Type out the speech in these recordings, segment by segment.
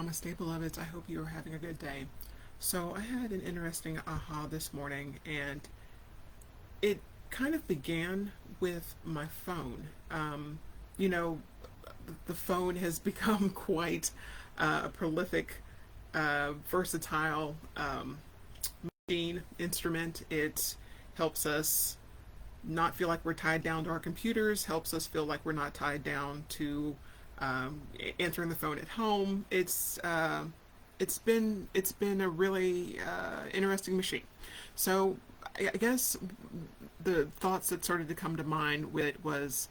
Namaste, beloveds. I hope you are having a good day. So, I had an interesting aha this morning, and it kind of began with my phone. You know, the phone has become quite a prolific, versatile machine, instrument. It helps us not feel like we're tied down to our computers, helps us feel like we're not tied down to answering the phone at home. It's been a really interesting machine. So I guess the thoughts that started to come to mind with it was,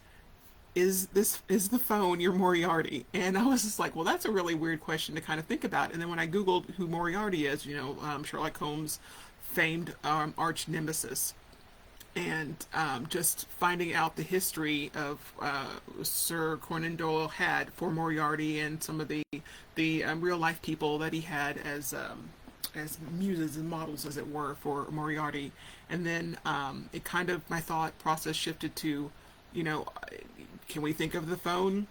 is the phone your Moriarty? And I was just like, well, that's a really weird question to kind of think about. And then when I googled who Moriarty is, Sherlock Holmes' famed arch nemesis, and just finding out the history of Sir Conan Doyle had for Moriarty, and some of the real life people that he had as muses and models, as it were, for Moriarty. And then it kind of, my thought process shifted to, you know, can we think of the phone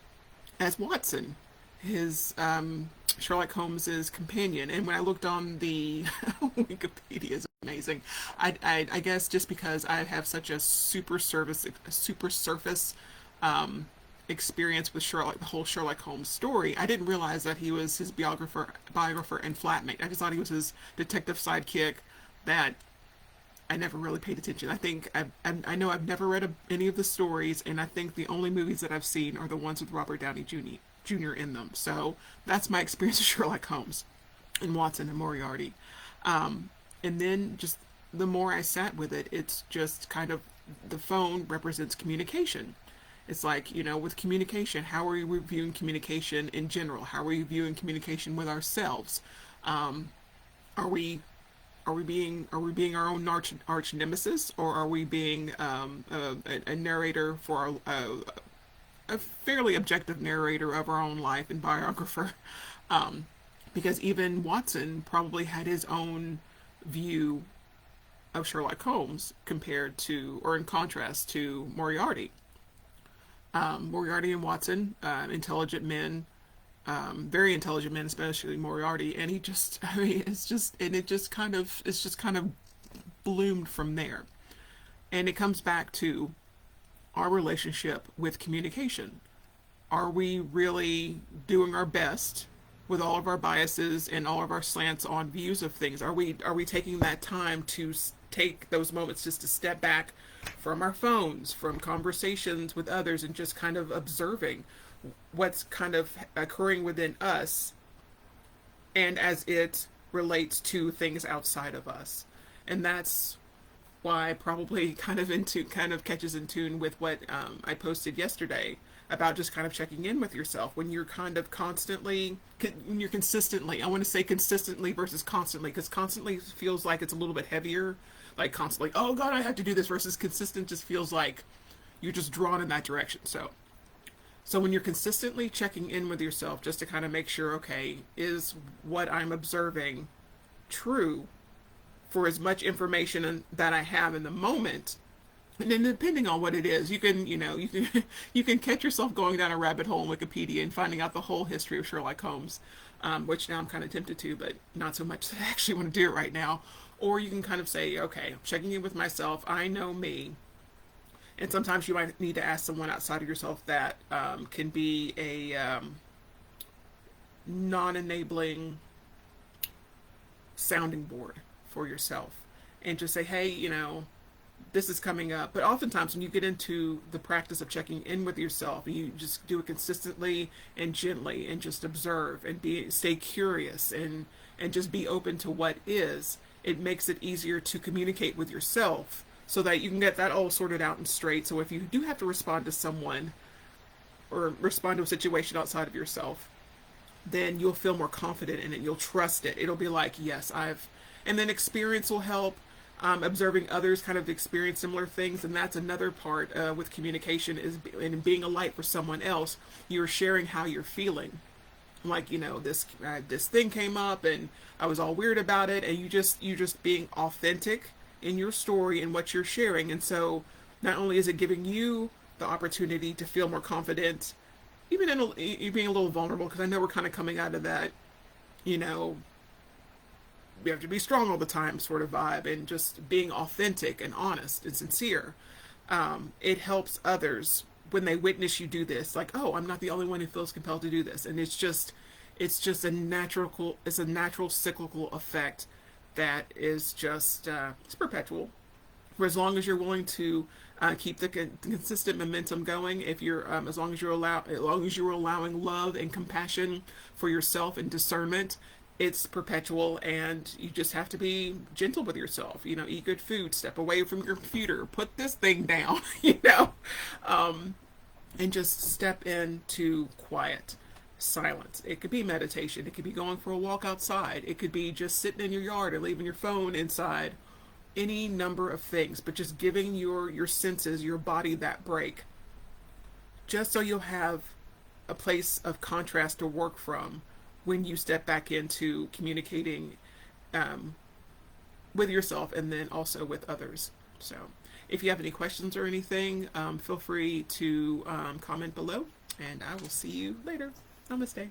as Watson, his Sherlock Holmes's companion? And when I looked on the Wikipedia, is amazing. I guess just because I have such a super surface experience with Sherlock, the whole Sherlock Holmes story, I didn't realize that he was his biographer and flatmate. I just thought he was his detective sidekick that I never really paid attention. I know I've never read any of the stories, and I think the only movies that I've seen are the ones with Robert Downey Jr. in them. So that's my experience with Sherlock Holmes and Watson and Moriarty. And then just the more I sat with it, it's just kind of, the phone represents communication. It's like, with communication, how are we viewing communication in general? How are we viewing communication with ourselves? Are we are we being our own arch nemesis, or are we being a narrator for a fairly objective narrator of our own life and biographer? Because even Watson probably had his own view of Sherlock Holmes compared to, or in contrast to, Moriarty. Moriarty and Watson, intelligent men, very intelligent men, especially Moriarty, and he just, I mean, it's just kind of bloomed from there. And it comes back to our relationship with communication. Are we really doing our best with all of our biases and all of our slants on views of things? Are we taking that time to take those moments just to step back from our phones, from conversations with others, and just kind of observing what's kind of occurring within us, and as it relates to things outside of us? And that's why probably kind of catches in tune with what I posted yesterday about just kind of checking in with yourself when you're kind of when you're consistently, I want to say consistently versus constantly, because constantly feels like it's a little bit heavier, like constantly, oh God, I have to do this, versus consistent just feels like you're just drawn in that direction. So when you're consistently checking in with yourself, just to kind of make sure, okay, is what I'm observing true for as much information that I have in the moment? And then depending on what it is, you can catch yourself going down a rabbit hole in Wikipedia and finding out the whole history of Sherlock Holmes, which now I'm kind of tempted to, but not so much that I actually want to do it right now. Or you can kind of say, okay, I'm checking in with myself. I know me. And sometimes you might need to ask someone outside of yourself that can be a non-enabling sounding board for yourself, and just say, hey, this is coming up. But oftentimes when you get into the practice of checking in with yourself, and you just do it consistently and gently, and just observe and stay curious, and just be open to what is, it makes it easier to communicate with yourself, so that you can get that all sorted out and straight. So if you do have to respond to someone, or respond to a situation outside of yourself, then you'll feel more confident in it. You'll trust it. It'll be like, yes, and then experience will help. Observing others kind of experience similar things, and that's another part with communication, is in being a light for someone else. You're sharing how you're feeling. Like, this thing came up, and I was all weird about it, and you just being authentic in your story and what you're sharing. And so not only is it giving you the opportunity to feel more confident, even in being a little vulnerable, because I know we're kind of coming out of that you know, you have to be strong all the time sort of vibe, and just being authentic and honest and sincere. It helps others when they witness you do this, like, oh, I'm not the only one who feels compelled to do this. And it's just a natural cyclical effect that is just it's perpetual for as long as you're willing to keep the consistent momentum going. If you're as long as you're allowing love and compassion for yourself and discernment, it's perpetual. And you just have to be gentle with yourself. Eat good food, step away from your computer, put this thing down. And just step into quiet silence. It could be meditation, it could be going for a walk outside, it could be just sitting in your yard and leaving your phone inside. Any number of things, but just giving your senses, your body, that break, just so you'll have a place of contrast to work from when you step back into communicating with yourself and then also with others. So if you have any questions or anything, feel free to comment below, and I will see you later. Namaste.